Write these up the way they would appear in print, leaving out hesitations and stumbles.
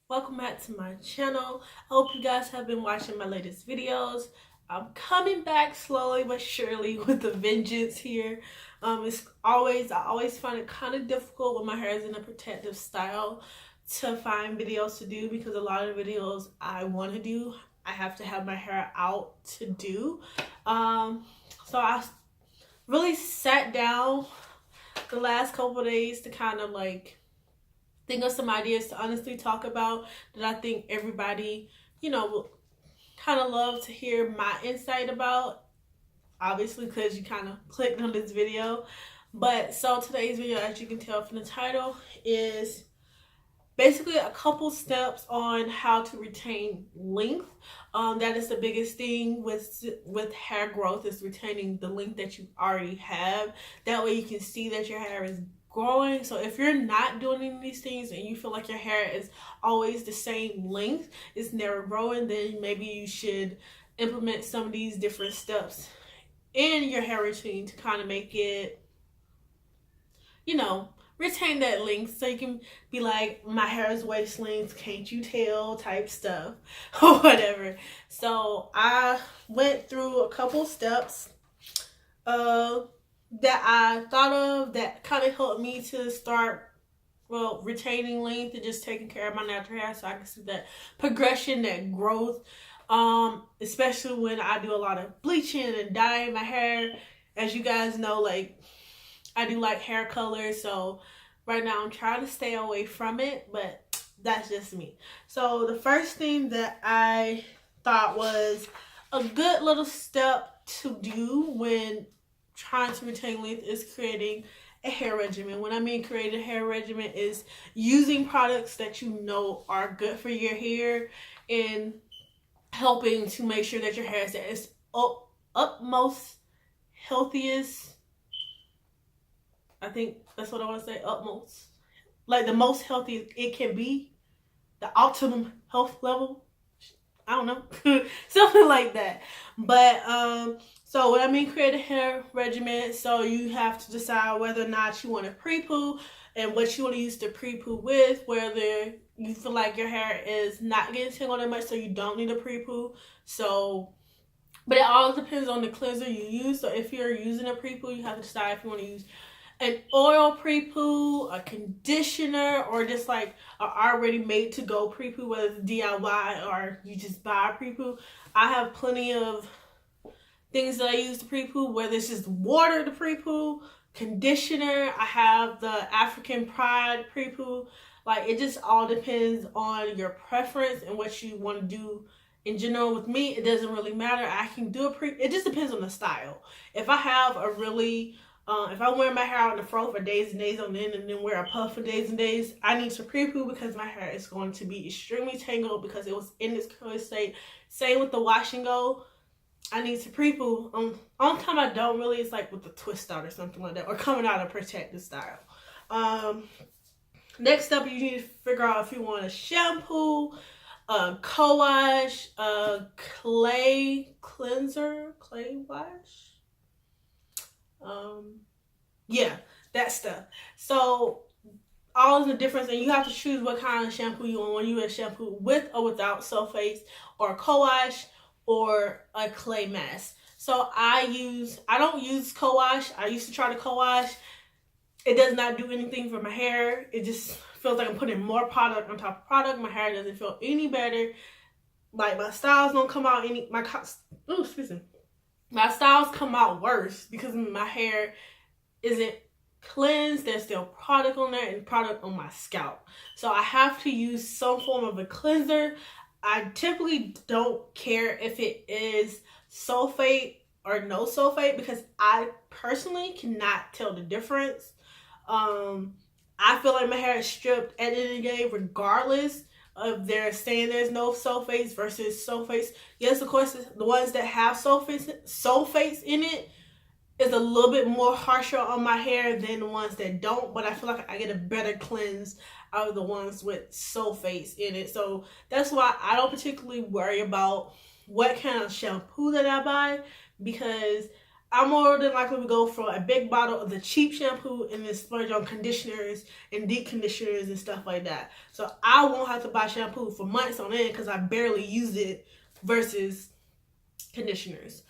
Welcome back to my channel. I hope you guys have been watching my latest videos. I'm coming back slowly but surely with a vengeance here. I always find it kind of difficult when my hair is in a protective style to find videos to do, because a lot of videos I want to do, I have to have my hair out to do. So I really sat down the last couple of days to kind of think of some ideas to honestly talk about that I think everybody, will kind of love to hear my insight about. Obviously, because you kind of clicked on this video. But so today's video, as you can tell from the title, is basically a couple steps on how to retain length. That is the biggest thing with hair growth, is retaining the length that you already have. That way you can see that your hair is growing. So if you're not doing any of these things and you feel like your hair is always the same length, it's never growing, then maybe you should implement some of these different steps in your hair routine to kind of make it, retain that length, so you can be like, my hair is waist length, can't you tell, type stuff or whatever. So I went through a couple steps that I thought of that kind of helped me to start, retaining length and just taking care of my natural hair, so I can see that progression, that growth. Especially when I do a lot of bleaching and dyeing my hair. As you guys know, I do like hair color, so right now I'm trying to stay away from it, but that's just me. So the first thing that I thought was a good little step to do when trying to retain length is creating a hair regimen. When I mean creating a hair regimen, is using products that you know are good for your hair and helping to make sure that your hair is at its utmost healthiest. I think that's what I want to say. Utmost, like the most healthy it can be, the optimum health level. I don't know, something like that. But so what I mean, create a hair regimen. So you have to decide whether or not you want to pre-poo and what you want to use the pre-poo with. Whether you feel like your hair is not getting tangled that much, so you don't need a pre-poo. So, but it all depends on the cleanser you use. So if you're using a pre-poo, you have to decide if you want to use an oil pre-poo, a conditioner, or just like a already made to go pre-poo, whether it's DIY or you just buy a pre-poo. I have plenty of things that I use to pre-poo, whether it's just water to pre-poo, conditioner. I have the African Pride pre-poo. Like, it just all depends on your preference and what you want to do. In general, with me, it doesn't really matter. I can do it just depends on the style. If I have a really if I wear my hair out in the fro for days and days on end and then wear a puff for days and days, I need to pre-poo because my hair is going to be extremely tangled because it was in this curly state. Same with the wash and go. I need to pre-poo. On time I don't really, it's like with the twist out or something like that, or coming out of protective style. Next up, you need to figure out if you want a shampoo, a co-wash, a clay cleanser, clay wash. Yeah, that stuff. So all the difference, and you have to choose what kind of shampoo you want. When you use shampoo with or without sulfates, or a co-wash, or a clay mask. So I don't use co-wash. I used to try to co-wash. It does not do anything for my hair. It just feels like I'm putting more product on top of product. My hair doesn't feel any better. Like, my styles don't come out my styles come out worse because my hair isn't cleansed. There's still product on there and product on my scalp. So I have to use some form of a cleanser. I typically don't care if it is sulfate or no sulfate because I personally cannot tell the difference. I feel like my hair is stripped at the end of the day regardless of they're saying there's no sulfates versus sulfates. Yes, of course, the ones that have sulfates in it is a little bit more harsher on my hair than the ones that don't, but I feel like I get a better cleanse out of the ones with sulfates in it. So that's why I don't particularly worry about what kind of shampoo that I buy, because I'm more than likely to go for a big bottle of the cheap shampoo and then splurge on conditioners and deep conditioners and stuff like that. So I won't have to buy shampoo for months on end because I barely use it versus conditioners.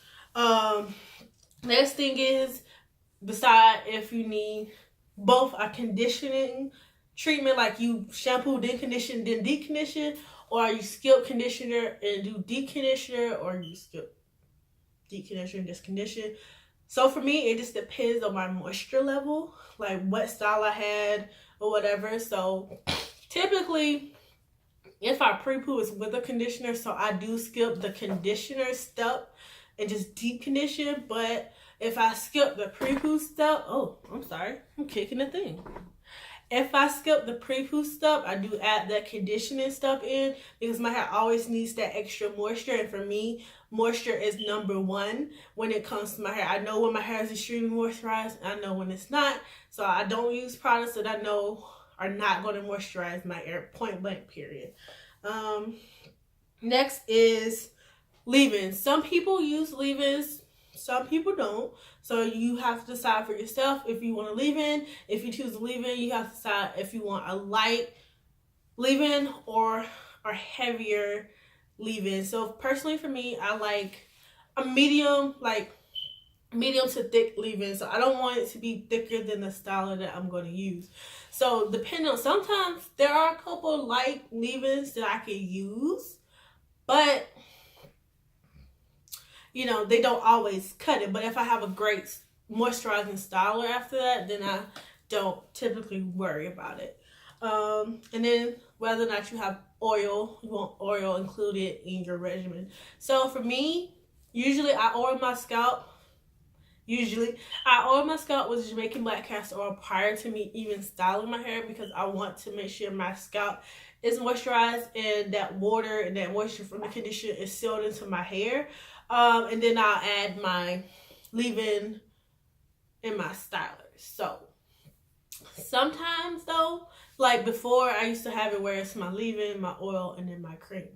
Next thing is, decide if you need both a conditioning treatment, like you shampoo, then condition, then deep condition, or you skip conditioner and do deep conditioner, or you skip deep conditioner and just condition. So for me, it just depends on my moisture level, like what style I had or whatever. So typically, if I pre-poo, it's with a conditioner, so I do skip the conditioner step and just deep condition. But if I skip the pre-poo step, oh, I'm sorry, I'm kicking the thing. If I skip the pre-poo step, I do add that conditioning step in because my hair always needs that extra moisture. And for me, moisture is number one when it comes to my hair. I know when my hair is extremely moisturized. I know when it's not. So I don't use products that I know are not going to moisturize my hair, point blank, period. Next is leave-ins. Some people use leave-ins. Some people don't. So you have to decide for yourself if you want to leave in. If you choose to leave in, you have to decide if you want a light leave in or a heavier leave in. So personally for me, I like a medium to thick leave in. So I don't want it to be thicker than the styler that I'm going to use. So depending on, sometimes there are a couple light leave-ins that I can use, but you know, they don't always cut it. But if I have a great moisturizing styler after that, then I don't typically worry about it. And then whether or not you have oil, you want oil included in your regimen. So for me, usually I oil my scalp with Jamaican black castor oil prior to me even styling my hair, because I want to make sure my scalp is moisturized and that water and that moisture from the conditioner is sealed into my hair. And then I'll add my leave-in and my styler. So sometimes though, like before, I used to have it where it's my leave-in, my oil, and then my cream.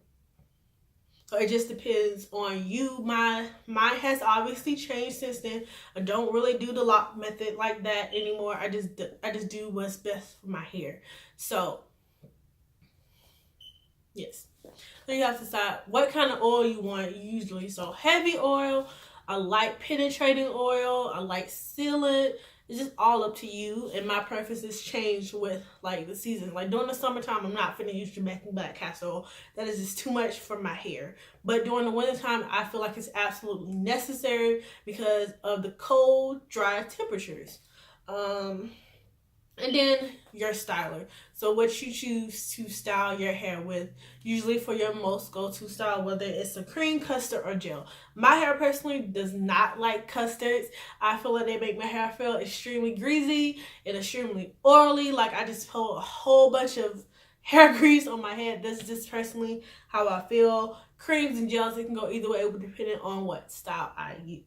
So it just depends on you. Mine has obviously changed since then. I don't really do the lock method like that anymore. I just do what's best for my hair. So yes. So you have to decide what kind of oil you want usually. So heavy oil, a light penetrating oil, a light sealant. It's just all up to you. And my preferences change with like the season. Like during the summertime, I'm not finna use Jamaican black castor oil. That is just too much for my hair. But during the wintertime, I feel like it's absolutely necessary because of the cold, dry temperatures. And then your styler. So what you choose to style your hair with, usually for your most go-to style, whether it's a cream, custard, or gel. My hair personally does not like custards. I feel like they make my hair feel extremely greasy and extremely oily. Like I just put a whole bunch of hair grease on my head. That's just personally how I feel. Creams and gels, it can go either way depending on what style I use.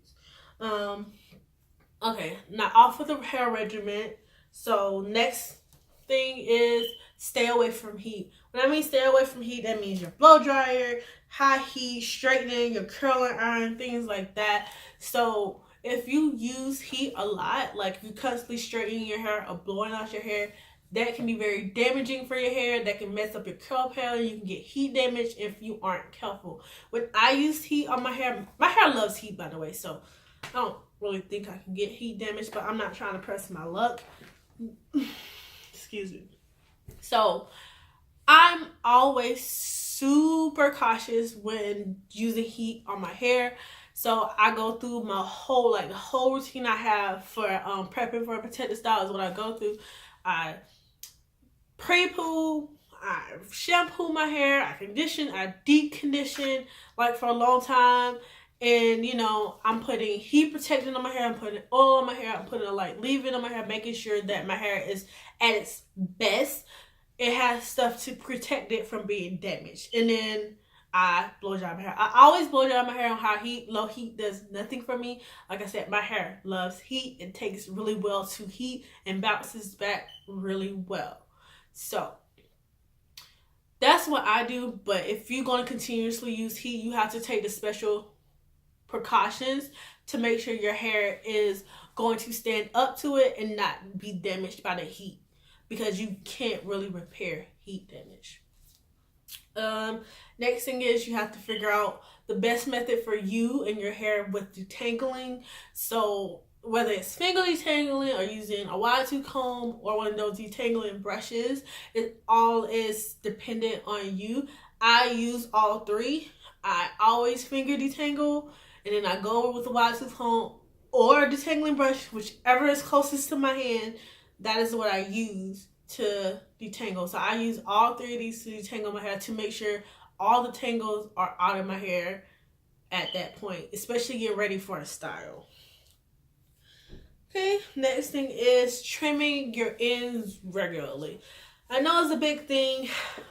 Okay, now off of the hair regimen. So next thing is stay away from heat. When I mean stay away from heat, that means your blow dryer, high heat, straightening, your curling iron, things like that. So if you use heat a lot, like you constantly straightening your hair or blowing out your hair, that can be very damaging for your hair. That can mess up your curl pattern. You can get heat damage if you aren't careful. When I use heat on my hair loves heat, by the way, so I don't really think I can get heat damage, but I'm not trying to press my luck. Excuse me. So I'm always super cautious when using heat on my hair. So I go through my whole the whole routine I have for prepping for a protective style is what I go through. I pre-poo, I shampoo my hair, I condition, I deep condition like for a long time. And, you know, I'm putting heat protectant on my hair. I'm putting oil on my hair. I'm putting a light leave-in on my hair, making sure that my hair is at its best. It has stuff to protect it from being damaged. And then I blow dry my hair. I always blow dry my hair on high heat. Low heat does nothing for me. Like I said, my hair loves heat. It takes really well to heat and bounces back really well. So that's what I do. But if you're going to continuously use heat, you have to take the special precautions to make sure your hair is going to stand up to it and not be damaged by the heat, because you can't really repair heat damage. Next thing is you have to figure out the best method for you and your hair with detangling. So whether it's finger detangling or using a wide tooth comb or one of those detangling brushes, it all is dependent on you. I use all three. I always finger detangle, and then I go over with a wide tooth comb or a detangling brush, whichever is closest to my hand. That is what I use to detangle. So I use all three of these to detangle my hair to make sure all the tangles are out of my hair at that point, especially get ready for a style. Okay, next thing is trimming your ends regularly. I know it's a big thing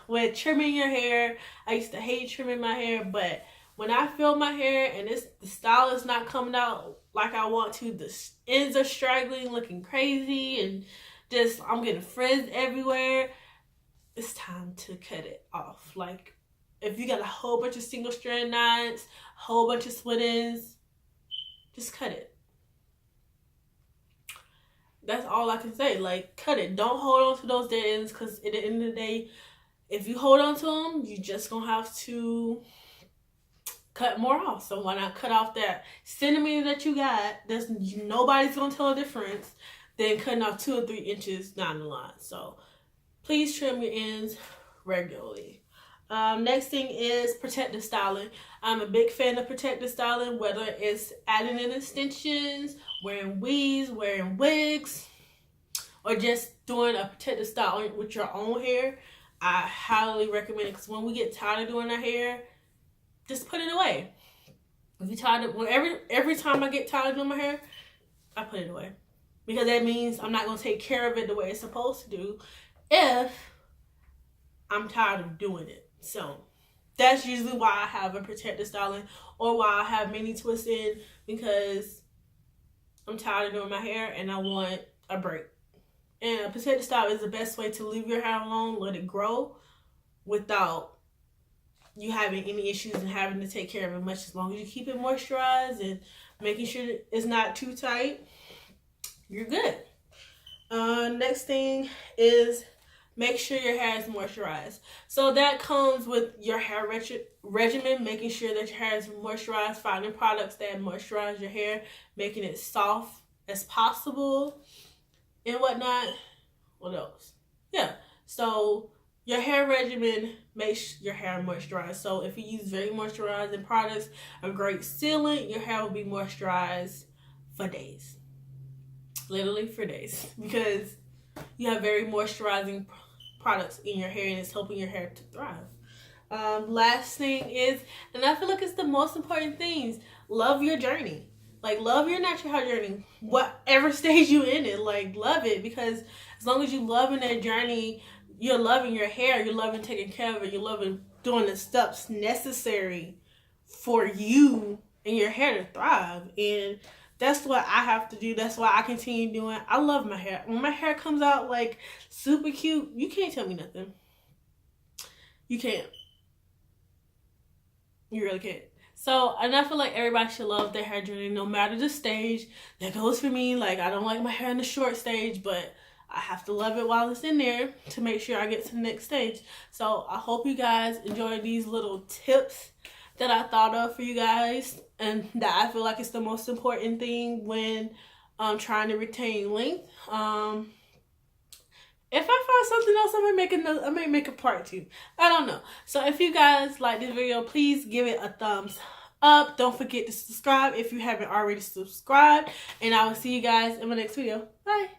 with trimming your hair. I used to hate trimming my hair, but when I feel my hair and the style is not coming out like I want to, the ends are straggling, looking crazy, and just I'm getting frizz everywhere, it's time to cut it off. Like, if you got a whole bunch of single strand knots, a whole bunch of split ends, just cut it. That's all I can say. Like, cut it. Don't hold on to those dead ends, because at the end of the day, if you hold on to them, you just gonna have to cut more off. So why not cut off that centimeter that you got? Nobody's gonna tell a difference than cutting off 2 or 3 inches down the line. So please trim your ends regularly. Next thing is protective styling. I'm a big fan of protective styling, whether it's adding in extensions, wearing weaves, wearing wigs, or just doing a protective style with your own hair. I highly recommend it, because when we get tired of doing our hair, just put it away. If you're tired of, every time I get tired of doing my hair, I put it away, because that means I'm not going to take care of it the way it's supposed to do if I'm tired of doing it. So that's usually why I have a protective styling, or why I have mini twists in, because I'm tired of doing my hair and I want a break. And a protective style is the best way to leave your hair alone, let it grow without you having any issues and having to take care of it much. As long as you keep it moisturized and making sure it's not too tight, you're good. Next thing is make sure your hair is moisturized. So that comes with your hair regimen, making sure that your hair is moisturized, finding products that moisturize your hair, making it soft as possible, and whatnot. What else? Yeah. So your hair regimen makes your hair moisturized. So if you use very moisturizing products, a great sealant, your hair will be moisturized for days. Literally for days, because you have very moisturizing products in your hair, and it's helping your hair to thrive. Last thing is, and I feel like it's the most important things, love your journey. Like, love your natural hair journey, whatever stage you in it. Like, love it, because as long as you loving that journey, you're loving your hair, you're loving taking care of it, you're loving doing the steps necessary for you and your hair to thrive. And that's what I have to do. That's why I continue doing. I love my hair. When my hair comes out like super cute, you can't tell me nothing. You can't. You really can't. So, and I feel like everybody should love their hair journey, no matter the stage. That goes for me. Like, I don't like my hair in the short stage, but I have to love it while it's in there to make sure I get to the next stage. So I hope you guys enjoy these little tips that I thought of for you guys, and that I feel like it's the most important thing when trying to retain length. If I find something else, I may make a part 2. I don't know. So if you guys like this video, please give it a thumbs up. Don't forget to subscribe if you haven't already subscribed, and I will see you guys in my next video. Bye.